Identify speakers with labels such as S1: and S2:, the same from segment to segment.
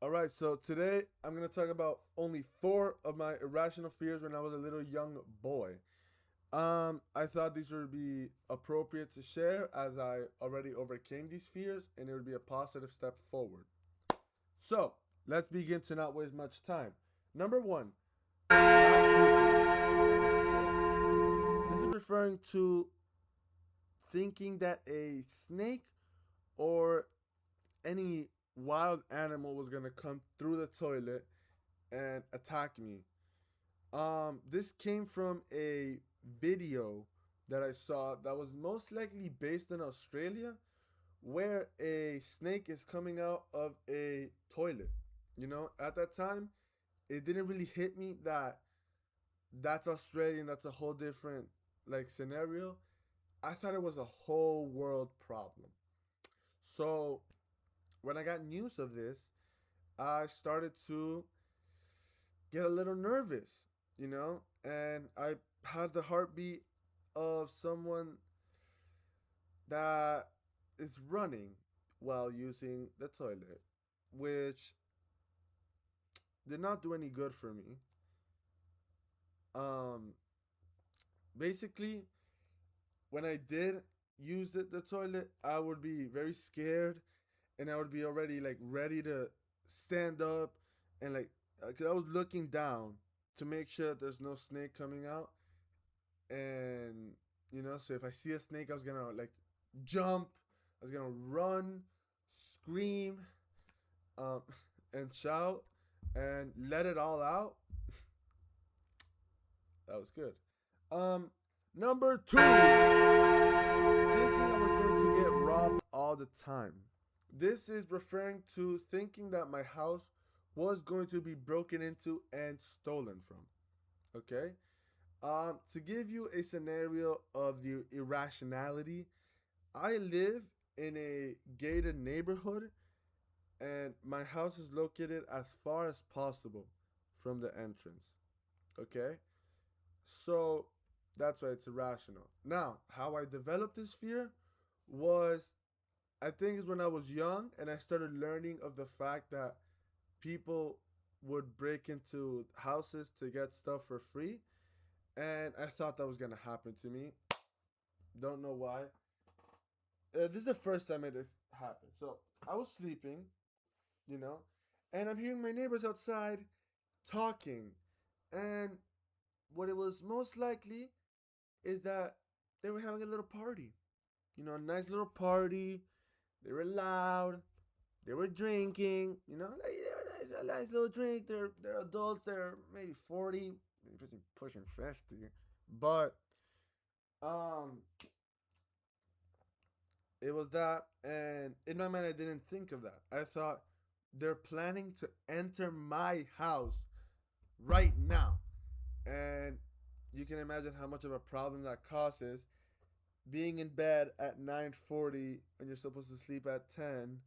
S1: All right, so today I'm going to talk about only four of my irrational fears when I was a little young boy. I thought these would be appropriate to share as I already overcame these fears and it would be a positive step forward. So, let's begin to not waste much time. Number one, this is referring to thinking that a snake or any wild animal was gonna come through the toilet and attack me. This came from a video that I saw that was most likely based in Australia, where a snake is coming out of a toilet. At that time, it didn't really hit me that that's Australian. That's a whole different like scenario. I thought it was a whole world problem. So when I got news of this, I started to get a little nervous, and I had the heartbeat of someone that is running while using the toilet, which did not do any good for me. Um, Basically, when I did use the toilet, I would be very scared and I would be already like ready to stand up and like, 'cause I was looking down to make sure that there's no snake coming out. And, so if I see a snake, I was gonna like jump, I was gonna run, scream, um, and shout and let it all out. That was good. Um, Number two, thinking I was going to get robbed all the time. This is referring to thinking that my house was going to be broken into and stolen from. Okay? To give you a scenario of the irrationality, I live in a gated neighborhood and my house is located as far as possible from the entrance. Okay? So that's why it's irrational. Now, how I developed this fear was, I think, is when I was young and I started learning of the fact that people would break into houses to get stuff for free. And I thought that was going to happen to me. Don't know why. This is the first time it happened. So I was sleeping, you know, and I'm hearing my neighbors outside talking. And what it was most likely is that they were having a little party. A nice little party. They were loud. They were drinking. They were nice little drink. They're adults. They're maybe 40, maybe pushing 50. But um, it was that, and in my mind, I didn't think of that. I thought they're planning to enter my house right now, and you can imagine how much of a problem that causes. Being in bed at 9:40 when you're supposed to sleep at 10,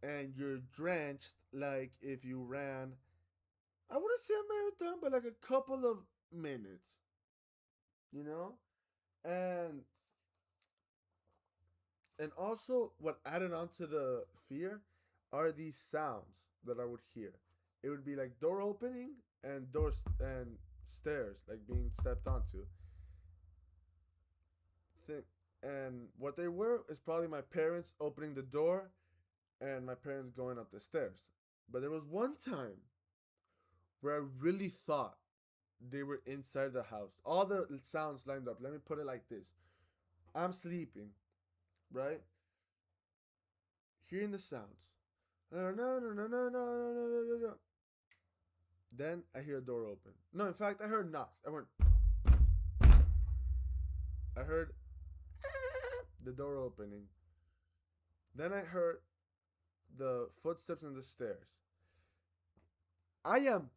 S1: and you're drenched like if you ran, I wouldn't say a marathon, but like a couple of minutes, you know? And also what added on to the fear are these sounds that I would hear. It would be like door opening and doors and stairs like being stepped onto. Think and what they were is probably my parents opening the door and my parents going up the stairs. But there was one time where I really thought they were inside the house. All the sounds lined up. Let me put it like this. I'm sleeping, right? Hearing the sounds. No, no, no, no, no, no, no, no, no. Then I hear a door open. No, in fact, I heard knocks. I heard the door opening. Then I heard the footsteps in the stairs. I am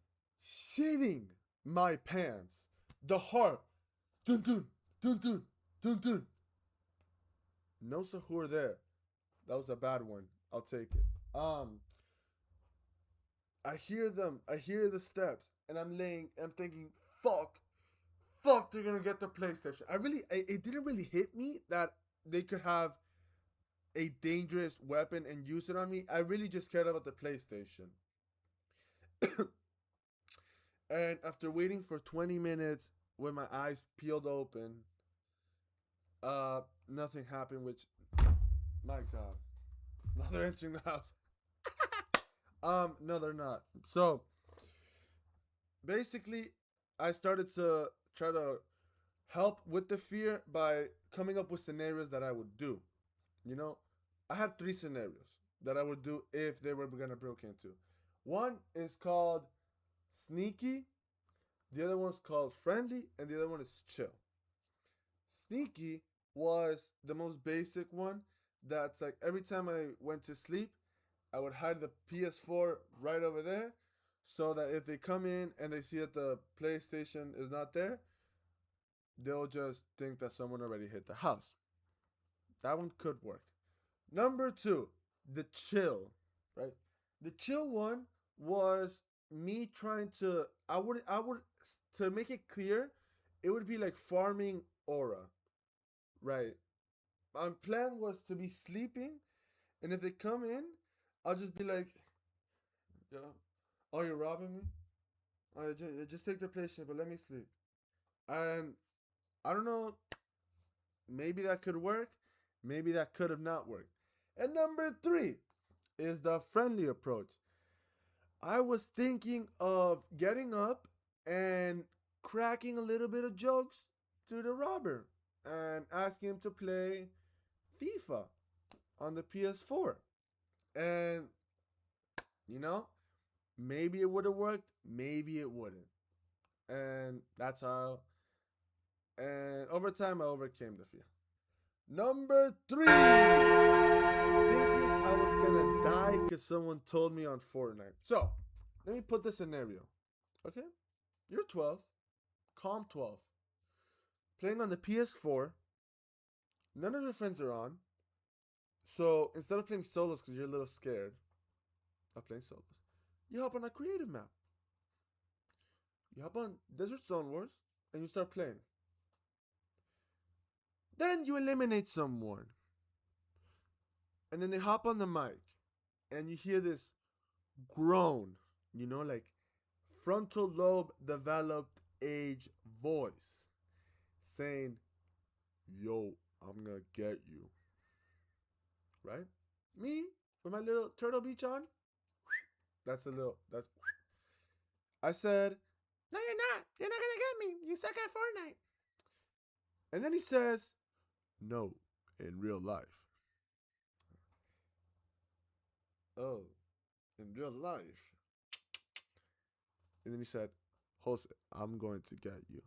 S1: shitting my pants. The heart. Dun dun dun dun dun dun. No sahur there. That was a bad one. I'll take it. I hear them. I hear the steps, and I'm thinking, fuck, they're gonna get the PlayStation. It didn't really hit me that they could have a dangerous weapon and use it on me. I really just cared about the PlayStation. And after waiting for 20 minutes with my eyes peeled open, nothing happened, which, my God. Now they're entering the house. No, they're not. So basically, I started to try to help with the fear by coming up with scenarios that I would do. You know, I had three scenarios that I would do if they were gonna break into. One is called sneaky, the other one's called friendly, and the other one is chill. Sneaky was the most basic one. That's like every time I went to sleep, I would hide the PS4 right over there so that if they come in and they see that the PlayStation is not there, they'll just think that someone already hit the house. That one could work. Number two, the chill, right? The chill one was me trying to, to make it clear, it would be like farming aura, right? My plan was to be sleeping, and if they come in, I'll just be like, yeah, oh, you're robbing me? Just take the PlayStation, but let me sleep. And I don't know, maybe that could work, maybe that could have not worked. And number three is the friendly approach. I was thinking of getting up and cracking a little bit of jokes to the robber and asking him to play FIFA on the PS4. And, you know, maybe it would have worked, maybe it wouldn't. And that's how. And over time, I overcame the fear. Number three, thinking I was gonna die because someone told me on Fortnite. So, let me put the scenario. Okay? You're 12, calm 12, playing on the PS4. None of your friends are on. So, instead of playing solos because you're a little scared of playing solos, you hop on a creative map. You hop on Desert Zone Wars and you start playing. Then you eliminate someone. And then they hop on the mic and you hear this groan, like frontal lobe developed age voice saying, yo, I'm gonna get you. Right? Me with my little Turtle Beach on. That's I said, no, you're not. You're not gonna get me. You suck at Fortnite. And then he says, no, in real life. Oh, in real life. And then he said, Jose, I'm going to get you.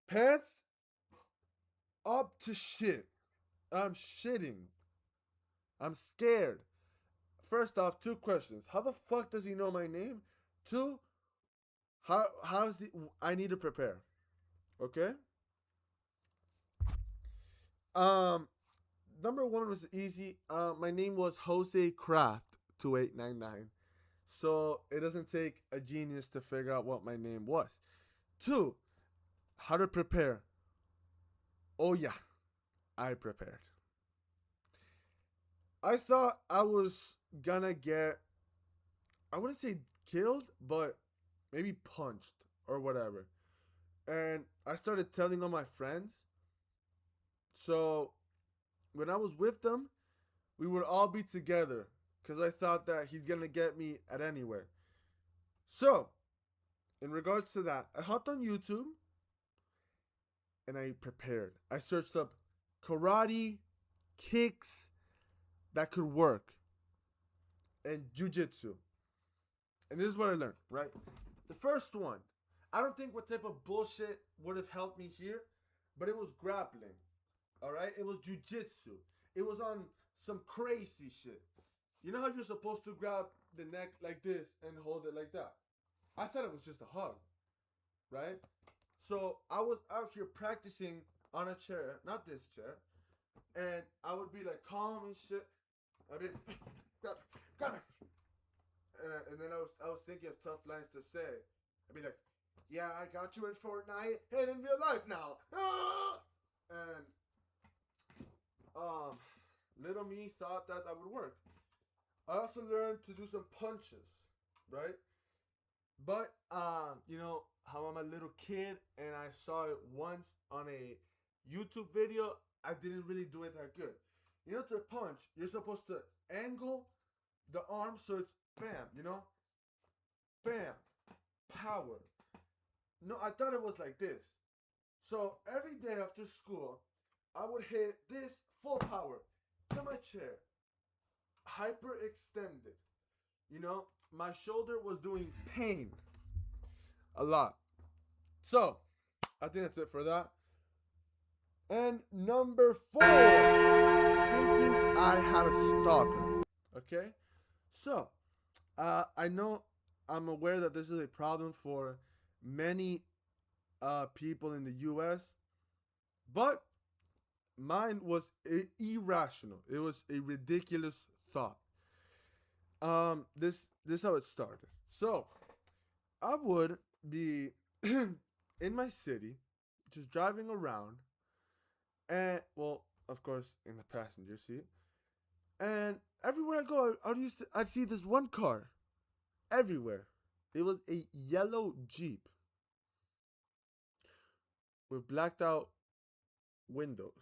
S1: Pants up to shit. I'm shitting. I'm scared. First off, two questions. How the fuck does he know my name? Two, how's he? I need to prepare. Okay? Um, Number one was easy. My name was Jose Craft 2899. So it doesn't take a genius to figure out what my name was. Two, how to prepare. Oh yeah, I prepared. I thought I was gonna get, I wouldn't say killed, but maybe punched or whatever. And I started telling all my friends. So when I was with them, we would all be together because I thought that he's gonna get me at anywhere. So, in regards to that, I hopped on YouTube and I prepared. I searched up karate kicks that could work and jujitsu. And this is what I learned, right? The first one, I don't think what type of bullshit would have helped me here, but it was grappling. All right? It was jujitsu. It was on some crazy shit. You know how you're supposed to grab the neck like this and hold it like that? I thought it was just a hug, right? So I was out here practicing on a chair, not this chair, and I would be like calm and shit. I'd be grab it, and then I was thinking of tough lines to say. I'd be like, yeah, I got you in Fortnite and in real life now. Ah! And little me thought that would work. I also learned to do some punches. right? But you know how I'm a little kid and I saw it once on a YouTube video. I didn't really do it that good. You know, to punch, you're supposed to angle the arm so it's bam. You know, bam, power. No, I thought it was like this. So every day after school, I would hit this full power to my chair, hyper extended. You know, my shoulder was doing pain a lot. So I think that's it for that. And number four, thinking I had a stalker. Okay, so I know I'm aware that this is a problem for many people in the U.S., but mine was irrational. It was a ridiculous thought. This is how it started. So I would be in my city, just driving around, and well, of course, in the passenger seat. And everywhere I go, I'd see this one car everywhere. It was a yellow Jeep with blacked out windows.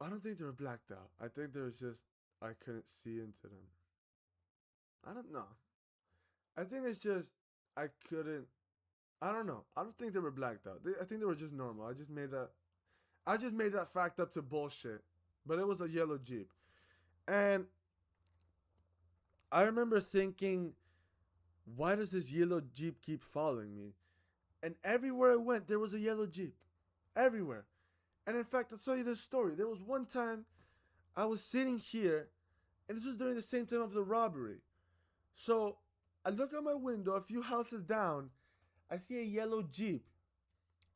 S1: I don't think they were blacked out. I think there was just I couldn't see into them. I don't know. I think it's just I couldn't. I don't know. I don't think they were blacked out. I think they were just normal. I just made that. I just made that fact up to bullshit. But it was a yellow Jeep, and I remember thinking, why does this yellow Jeep keep following me? And everywhere I went, there was a yellow Jeep. Everywhere. And in fact, I'll tell you this story. There was one time I was sitting here, and this was during the same time of the robbery. So I look out my window, a few houses down, I see a yellow Jeep.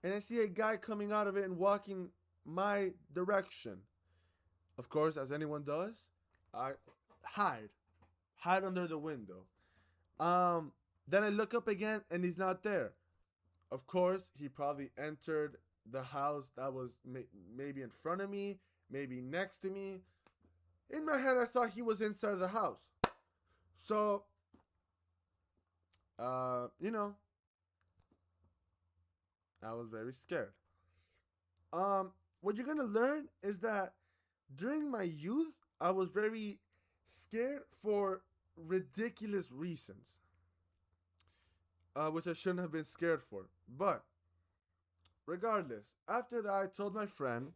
S1: And I see a guy coming out of it and walking my direction. Of course, as anyone does, I hide. Hide under the window. Then I look up again and he's not there. Of course, he probably entered the house that was maybe in front of me, maybe next to me. In my head, I thought he was inside the house. So, you know, I was very scared. What you're gonna learn is that during my youth, I was very scared for ridiculous reasons, which I shouldn't have been scared for. But regardless, after that, I told my friend,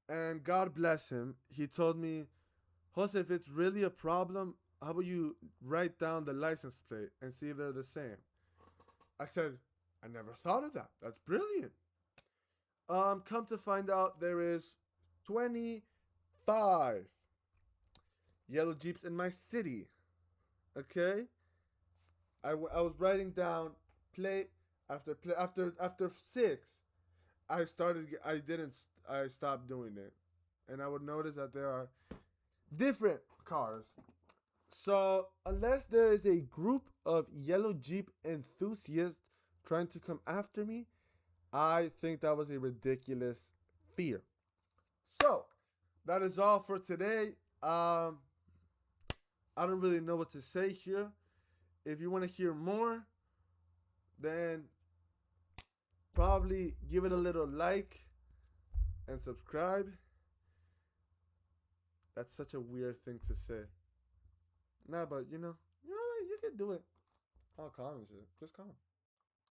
S1: and God bless him, he told me, Jose, if it's really a problem, how about you write down the license plate and see if they're the same? I said, I never thought of that. That's brilliant. Come to find out, there is 25 yellow Jeeps in my city. Okay? I was writing down plate after plate after 6. I stopped doing it. And I would notice that there are different cars. So, unless there is a group of yellow Jeep enthusiasts trying to come after me, I think that was a ridiculous fear. So, that is all for today. I don't really know what to say here. If you want to hear more, then probably give it a little like and subscribe. That's such a weird thing to say. Nah, but you know, you can do it. I'll comment it. Just comment.